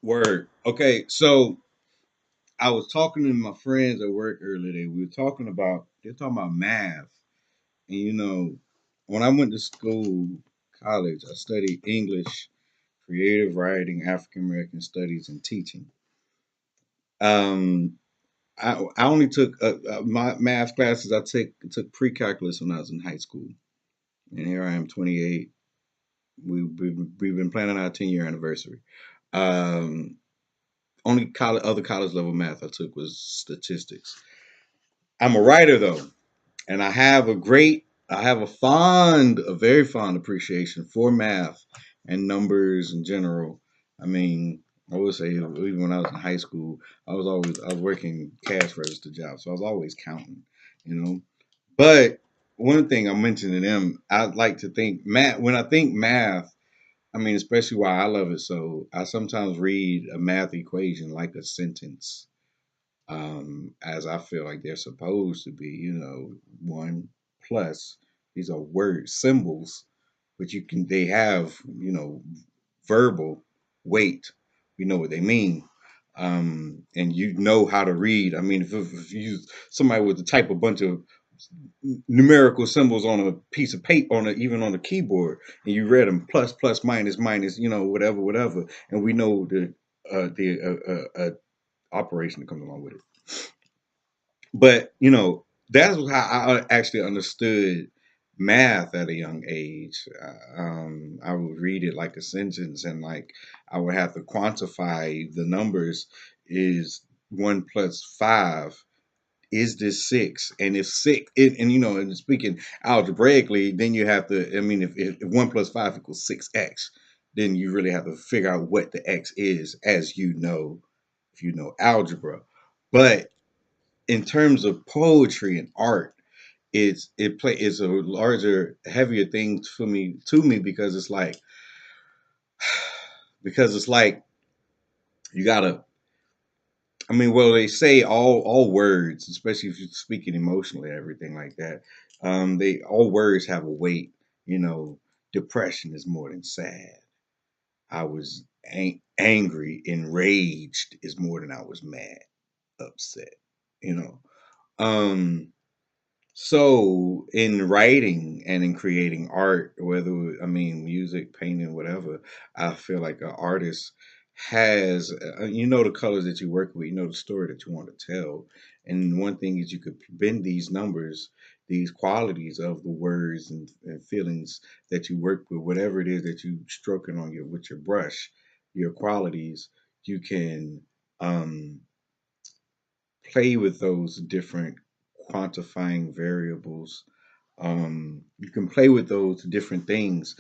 Word. Okay, so I was talking to my friends at work earlier today. They're talking about math. And when I went to school, college, I studied English, creative writing, African American studies, and teaching. Um, I only took my math classes. I took pre-calculus when I was in high school, and here I am, 28. We've been planning our 10-year anniversary. Um, Only other college level math I took was statistics. I'm a writer though, and I have a very fond appreciation for math and numbers in general. I mean, I would say even when I was in high school, I was working cash register jobs, so I was always counting, you know. But one thing I mentioned to them, I like to think math. When I think math, I mean, especially why I love it so, I sometimes read a math equation like a sentence, as I feel like they're supposed to be. One plus, these are word symbols, but they have, verbal weight. We know what they mean. And you know how to read. I mean, if you somebody would to type a bunch of numerical symbols on a piece of paper, even on a keyboard, and you read them plus plus minus minus, whatever whatever, and we know the operation that comes along with it. But that's how I actually understood math at a young age. I would read it like a sentence, and like I would have to quantify the numbers. Is 1 plus 5? Is this six? And if six, and speaking algebraically, then you have to. I mean, if 1 plus 5 equals 6x, then you really have to figure out what the x is, as if you know algebra. But in terms of poetry and art, it's a larger, heavier thing for me to me because it's like you gotta. I mean, well, they say all words, especially if you're speaking emotionally, everything like that. They all words have a weight. You know, depression is more than sad. I was angry, enraged is more than I was mad, upset. You know. Um, So in writing and in creating art, I mean music, painting, whatever, I feel like an artist has, the colors that you work with, the story that you want to tell. And one thing is you could bend these numbers, these qualities of the words and feelings that you work with, whatever it is that you stroking on with your brush, your qualities, you can um play with those different quantifying variables. You can play with those different things.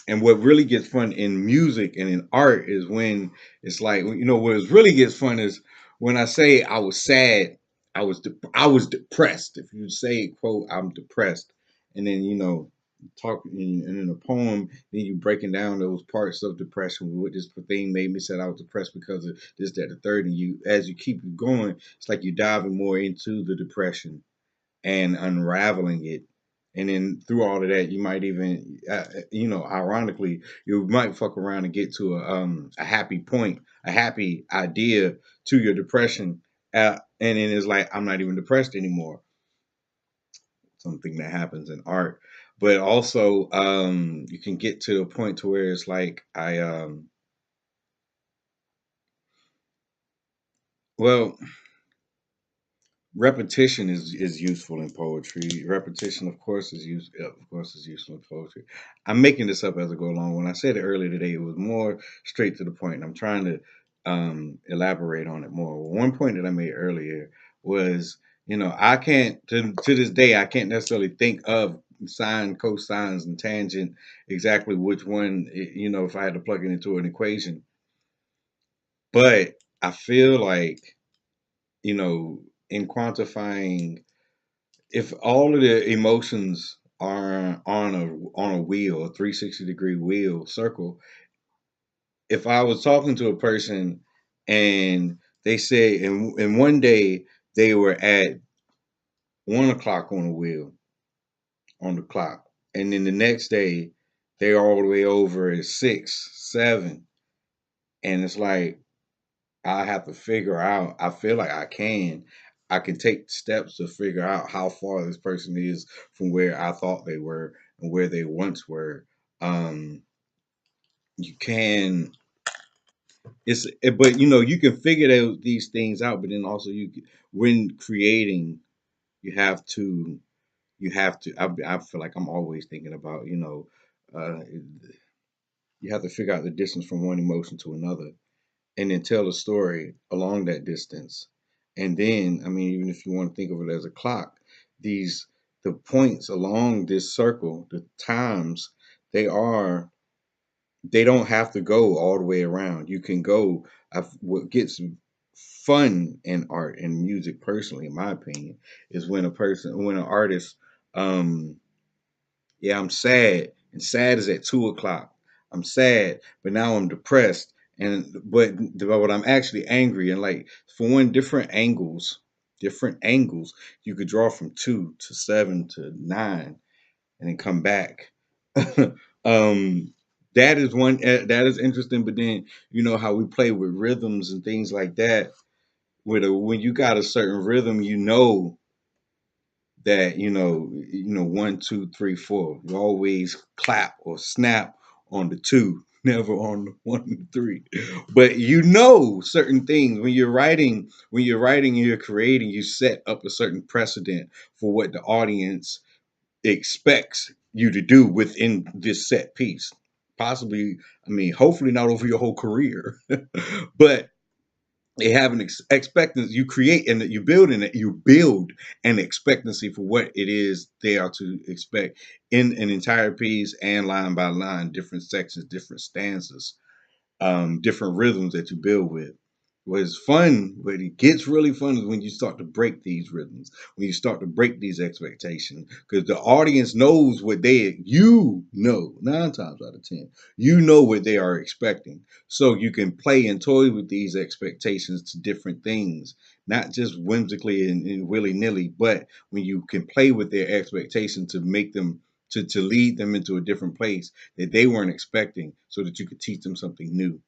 And what really gets fun in music and in art is when it's like, what really gets fun is when I say I was sad, I was depressed. If you say, quote, I'm depressed, and then, talk and in a poem, then you breaking down those parts of depression. What this thing made me say I was depressed because of this, that, the third. And as you keep going, it's like you're diving more into the depression and unraveling it. And then through all of that, you might even, ironically, you might fuck around and get to a happy point, a happy idea to your depression. And then it's like, I'm not even depressed anymore. Something that happens in art. But also, you can get to a point to where it's like, well, repetition is useful in poetry. Repetition, of course, is useful in poetry. I'm making this up as I go along. When I said it earlier today, it was more straight to the point. I'm trying to elaborate on it more. One point that I made earlier was, I can't to this day I can't necessarily think of sine, cosines, and tangent exactly which one. If I had to plug it into an equation, but I feel like in quantifying, if all of the emotions are on a wheel, a 360-degree wheel circle, if I was talking to a person and they say, and one day they were at 1 o'clock on the wheel on the clock, and then the next day they're all the way over at 6, 7, and it's like I have to figure out. I feel like I can take steps to figure out how far this person is from where I thought they were and where they once were. Um, you can but you can figure these things out, but then also when creating, you have to I feel like I'm always thinking about uh, you have to figure out the distance from one emotion to another, and then tell a story along that distance. And then, I mean, even if you want to think of it as a clock, these the points along this circle, the times, they are they don't have to go all the way around. You can go. What gets fun in art and music, personally, in my opinion, is when an artist, um, yeah, I'm sad, and sad is at 2 o'clock. I'm sad, but now I'm depressed, but I'm actually angry, and like for one, different angles, you could draw from 2 to 7 to 9, and then come back. um, that is interesting. But then how we play with rhythms and things like that. When you got a certain rhythm, that 1, 2, 3, 4. You always clap or snap on the two, never on the 1 and 3. But certain things when you're writing and you're creating, you set up a certain precedent for what the audience expects you to do within this set piece. Possibly, I mean, hopefully not over your whole career, but they have an expectancy. You create and you build in it. You build an expectancy for what it is they are to expect in an entire piece and line by line, different sections, different stanzas, different rhythms that you build with. What's fun, but it gets really fun is when you start to break these rhythms, when you start to break these expectations, because the audience knows you know, 9 times out of 10, you know what they are expecting. So you can play and toy with these expectations to different things, not just whimsically and willy nilly, but when you can play with their expectations to make them, to lead them into a different place that they weren't expecting, so that you could teach them something new.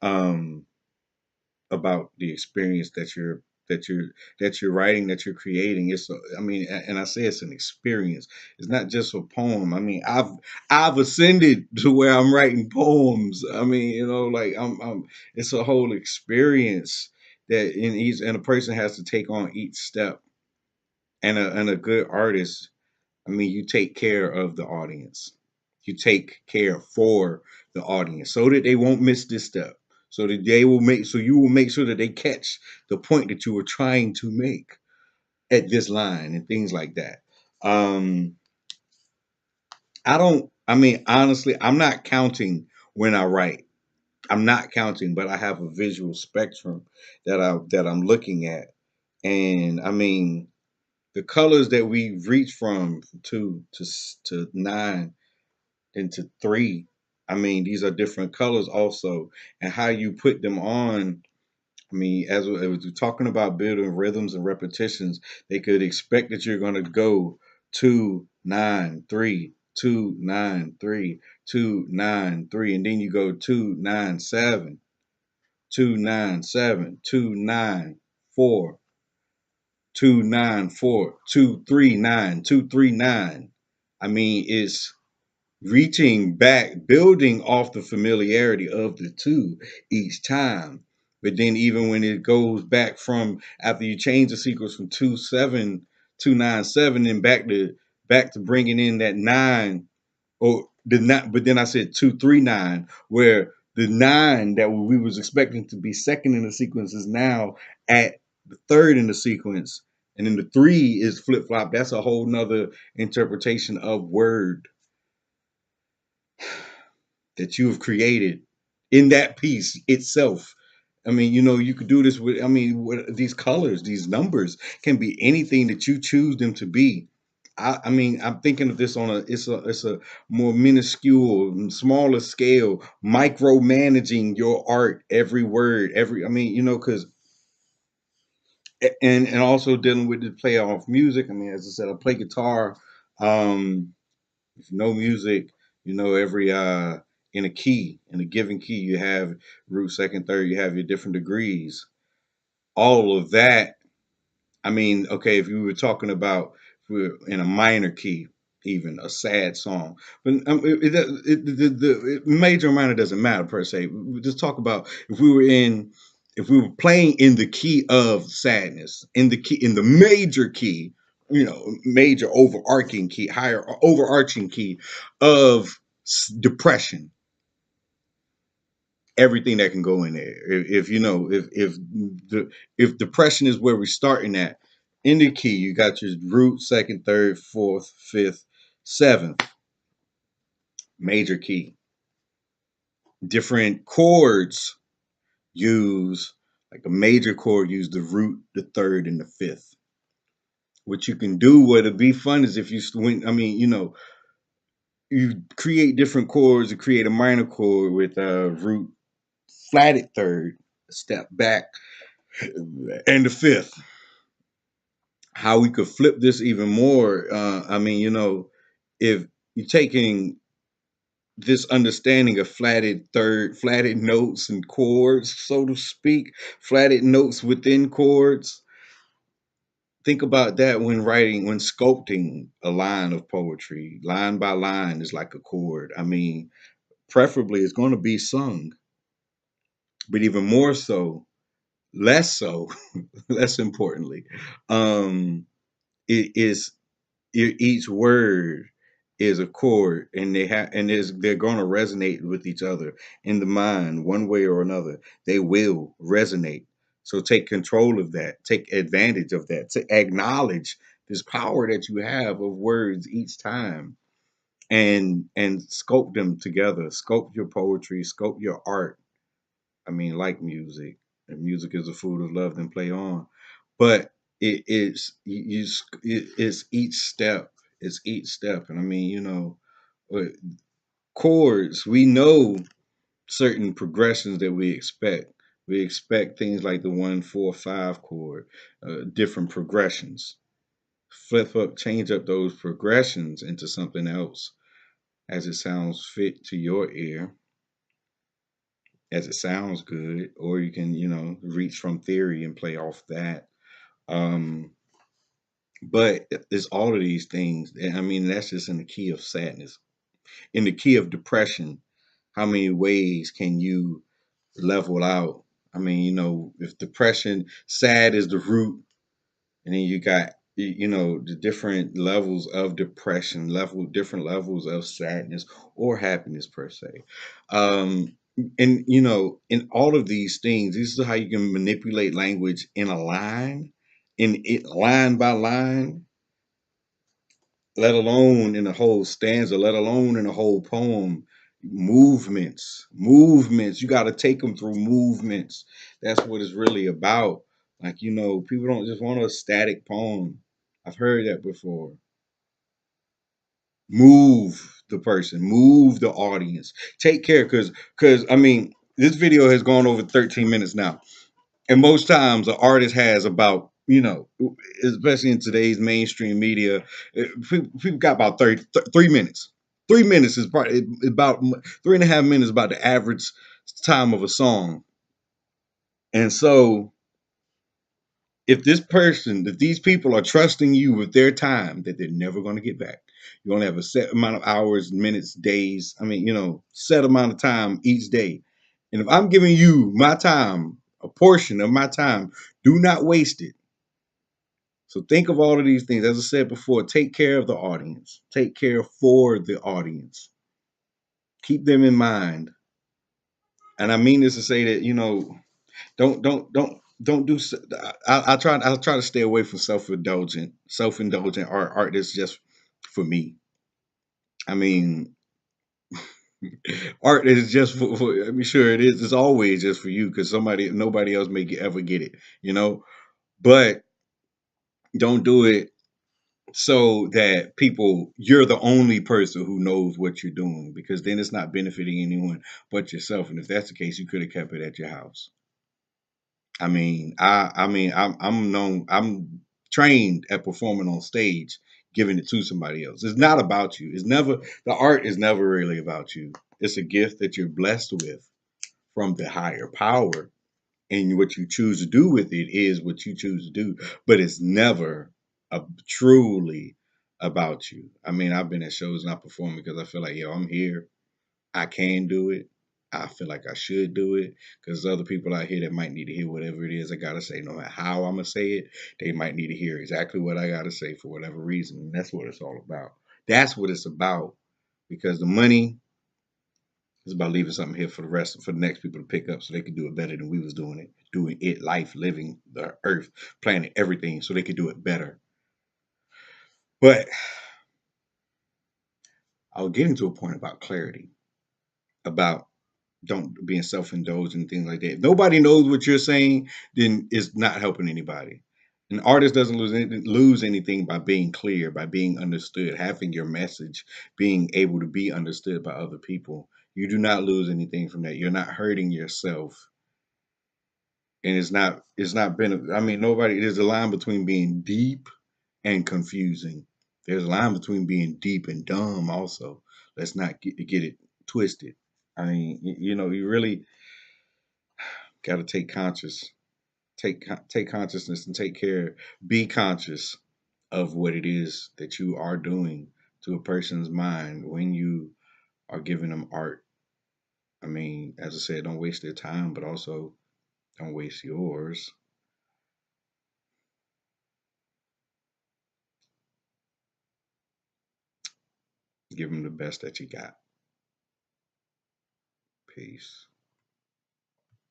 Um, about the experience that you're that you're writing, that you're creating. I mean, and I say it's an experience. It's not just a poem. I mean, I've ascended to where I'm writing poems. I mean, like I'm it's a whole experience that and a person has to take on each step. And a good artist, I mean, you take care of the audience. You take care for the audience so that they won't miss this step. So you will make sure that they catch the point that you were trying to make at this line and things like that. Um, I don't. I mean, honestly, I'm not counting when I write. I'm not counting, but I have a visual spectrum that I'm looking at, and I mean, the colors that we reach from 2 to 9 into 3. I mean, these are different colors also, and how you put them on. I mean, as we're talking about building rhythms and repetitions, they could expect that you're going to go 2, 9, 3, 2, 9, 3, 2, 9, 3, and then you go 2, 9, 7, 2, 9, 7, 2, 9, 4, 2, 9, 4, 2, 3, 9, 2, 3, 9. I mean, it's reaching back, building off the familiarity of the two each time. But then even when it goes back from after you change the sequence from 2, 7, 2, 9, 7, and back to bringing in that 9, or the not, but then I said 2, 3, 9, where the 9 that we was expecting to be second in the sequence is now at the third in the sequence, and then the 3 is flip flop. That's a whole nother interpretation of word that you have created in that piece itself. I mean, you could do this with, I mean, with these colors, these numbers can be anything that you choose them to be. I mean, I'm thinking of this on it's a more minuscule, smaller scale, micromanaging your art, every word, I mean, because and also dealing with the play off music. I mean, as I said, I play guitar. If you know music, every in a key, in a given key, you have root, second, third, you have your different degrees. All of that, I mean, okay, if you were talking about if we were in a minor key, even a sad song, but the major or minor doesn't matter per se. We just talk about if we were playing in the key of sadness, in the major key, major overarching key, higher overarching key of depression, everything that can go in there. If you know, if depression is where we're starting at, in the key, you got your root, second, third, fourth, fifth, seventh, major key. Different chords use like a major chord use the root, the third, and the fifth. What you can do, what'll be fun is if you when I mean, you create different chords to create a minor chord with a root flatted third, a step back, and the fifth. How we could flip this even more. I mean, if you're taking this understanding of flatted third, flatted notes and chords, so to speak, flatted notes within chords. Think about that when writing, when sculpting a line of poetry. Line by line is like a chord. I mean, preferably it's going to be sung, but even more so, less so, less importantly, it is each word is a chord, and they're going to resonate with each other in the mind one way or another. They will resonate. So take control of that, take advantage of that, to acknowledge this power that you have of words each time, and sculpt them together, sculpt your poetry, sculpt your art. I mean, like music, and music is a food of love, then play on. But it is it's each step. It's each step, and I mean, uh, chords. We know certain progressions that we expect. We expect things like the 1 4 5 chord, different progressions. Flip up, change up those progressions into something else as it sounds fit to your ear, as it sounds good, or you can, reach from theory and play off that. Um, but it's all of these things. I mean, that's just in the key of sadness. In the key of depression, how many ways can you level out? I mean, if depression, sad is the root, and then you got the different levels of depression, different levels of sadness or happiness per se. um and in all of these things, this is how you can manipulate language in a line, in it, line by line, let alone in a whole stanza, let alone in a whole poem. Movements, you got to take them through movements. That's what it's really about. Like, people don't just want a static poem. I've heard that before. Move the person, move the audience, take care, because I mean, this video has gone over 13 minutes now. And most times, an artist has about, especially in today's mainstream media, people got about 3 minutes. 3 minutes is probably about 3.5 minutes, about the average time of a song. And so, if these people are trusting you with their time that they're never going to get back, you only have a set amount of hours, minutes, days. I mean, set amount of time each day. And if I'm giving you my time, a portion of my time, do not waste it. So think of all of these things. As I said before, take care of the audience. Take care for the audience. Keep them in mind. And I mean this to say that, don't do. I'll try to stay away from self indulgent art that's just for me. I mean, art is just for I mean, sure it is. It's always just for you because nobody else may ever get it. But don't do it so that you're the only person who knows what you're doing, because then it's not benefiting anyone but yourself. And if that's the case, you could have kept it at your house. I mean, I'm trained at performing on stage. giving it to somebody else. It's not about you. It's never the art is never really about you. It's a gift that you're blessed with from the higher power, and what you choose to do with it is what you choose to do. But it's never truly about you. I mean, I've been at shows and I perform because I feel like, yo, I'm here. I can do it. I feel like I should do it because there's other people out here that might need to hear whatever it is I gotta say. No matter how I'm gonna say it, they might need to hear exactly what I gotta say for whatever reason. And that's what it's all about. That's what it's about. Because the money is about leaving something here for the next people to pick up so they can do it better than we was doing it, life, living the earth, planet, everything, so they could do it better. But I was getting to a point about clarity, about don't being self-indulgent and things like that. If nobody knows what you're saying, then it's not helping anybody. An artist doesn't lose anything by being clear, by being understood, having your message being able to be understood by other people. You do not lose anything from that. You're not hurting yourself, and it's not been. I mean, nobody. There's a line between being deep and confusing. There's a line between being deep and dumb. Also, let's not get it twisted. I mean, you really got to take consciousness and take care. Be conscious of what it is that you are doing to a person's mind when you are giving them art. I mean, as I said, don't waste their time, but also don't waste yours. Give them the best that you got. Peace.